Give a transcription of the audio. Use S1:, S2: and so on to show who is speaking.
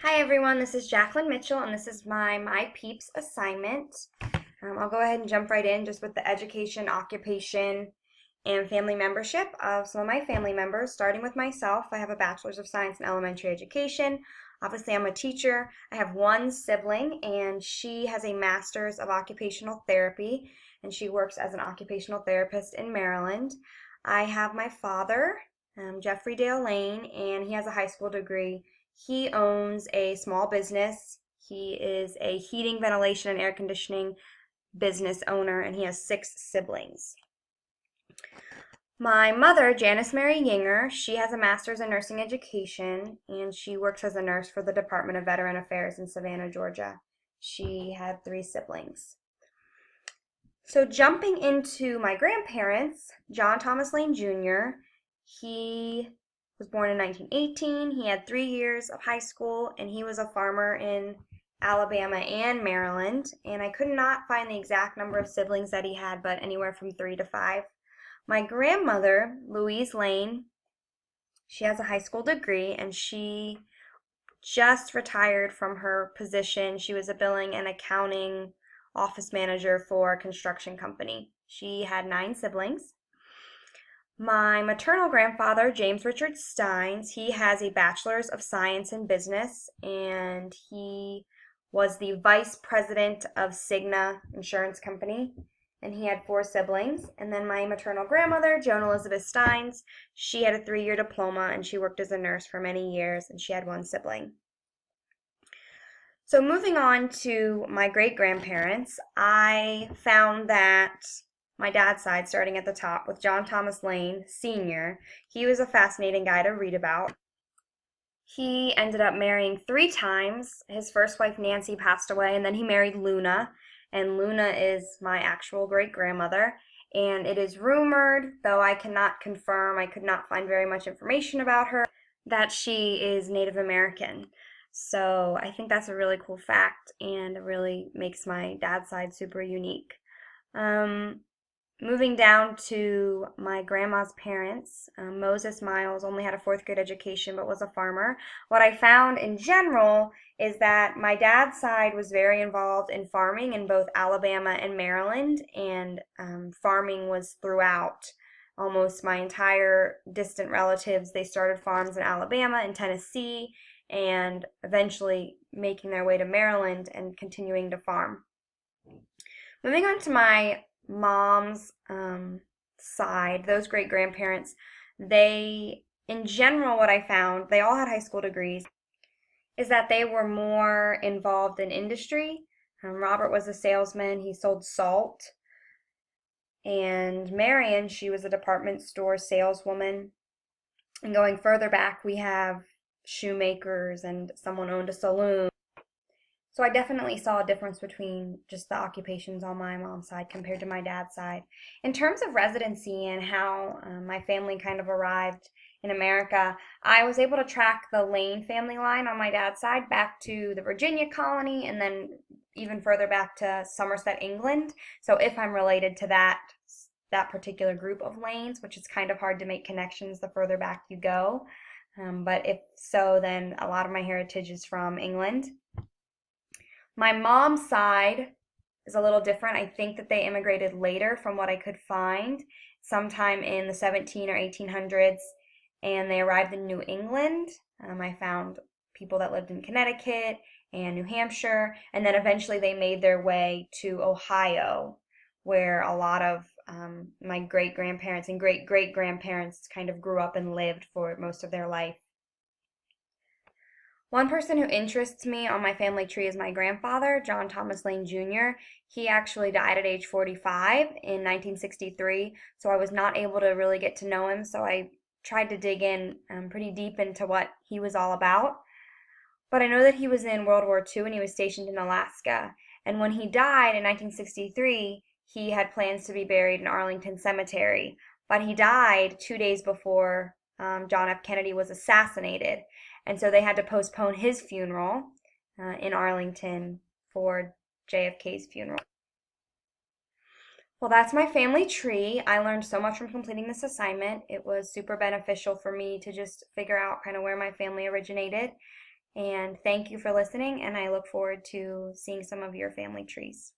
S1: Hi everyone, this is Jaclyn Mitchell and this is my Peeps assignment. I'll go ahead and jump right in just with the education, occupation, and family membership of some of my family members, starting with myself. I have a Bachelor's of Science in Elementary Education. Obviously, I'm a teacher. I have one sibling and she has a Master's of Occupational Therapy and she works as an occupational therapist in Maryland. I have my father, Jeffrey Dale Lane, and he has a high school degree. He owns a small business. He is a heating, ventilation, and air conditioning business owner, and he has 6 siblings. My mother, Janice Mary Yinger, she has a master's in nursing education, and she works as a nurse for the Department of Veteran Affairs in Savannah, Georgia. She had 3 siblings. So jumping into my grandparents, John Thomas Lane Jr., he was born in 1918. He had 3 years of high school, and he was a farmer in Alabama and Maryland. And I could not find the exact number of siblings that he had, but anywhere from 3 to 5. My grandmother, Louise Lane, she has a high school degree, and she just retired from her position. She was a billing and accounting office manager for a construction company. She had 9 siblings. My maternal grandfather, James Richard Steins, he has a Bachelor's of Science in Business, and he was the vice president of Cigna Insurance Company, and he had 4 siblings. And then my maternal grandmother, Joan Elizabeth Steins, she had a 3-year diploma, and she worked as a nurse for many years, and she had 1 sibling. So moving on to my great-grandparents, I found that my dad's side, starting at the top with John Thomas Lane Sr., he was a fascinating guy to read about. He ended up marrying 3 times. His first wife, Nancy, passed away, and then he married Luna, and Luna is my actual great-grandmother. And it is rumored, though I cannot confirm, I could not find very much information about her, that she is Native American. So I think that's a really cool fact and it really makes my dad's side super unique. Moving down to my grandma's parents, Moses Miles only had a 4th grade education but was a farmer. What I found in general is that my dad's side was very involved in farming in both Alabama and Maryland, and farming was throughout. Almost my entire distant relatives, they started farms in Alabama and Tennessee, and eventually making their way to Maryland and continuing to farm. Moving on to my mom's side, those great-grandparents, in general, what I found, they all had high school degrees, is that they were more involved in industry. Robert was a salesman, he sold salt. And Marion, she was a department store saleswoman. And going further back, we have shoemakers and someone owned a saloon. So I definitely saw a difference between just the occupations on my mom's side compared to my dad's side. In terms of residency and how my family kind of arrived in America, I was able to track the Lane family line on my dad's side back to the Virginia colony and then even further back to Somerset, England. So if I'm related to that particular group of Lanes, which is kind of hard to make connections the further back you go. But if so, then a lot of my heritage is from England. My mom's side is a little different. I think that they immigrated later from what I could find, sometime in the 17 or 1800s, and they arrived in New England. I found people that lived in Connecticut and New Hampshire, and then eventually they made their way to Ohio, where a lot of my great-grandparents and great-great-grandparents kind of grew up and lived for most of their life. One person who interests me on my family tree is my grandfather, John Thomas Lane Jr. He actually died at age 45 in 1963, so I was not able to really get to know him, so I tried to dig in pretty deep into what he was all about. But I know that he was in World War II and he was stationed in Alaska. And when he died in 1963, he had plans to be buried in Arlington Cemetery. But he died 2 days before John F. Kennedy was assassinated. And so they had to postpone his funeral in Arlington for JFK's funeral. Well, that's my family tree. I learned so much from completing this assignment. It was super beneficial for me to just figure out kind of where my family originated. And thank you for listening, and I look forward to seeing some of your family trees.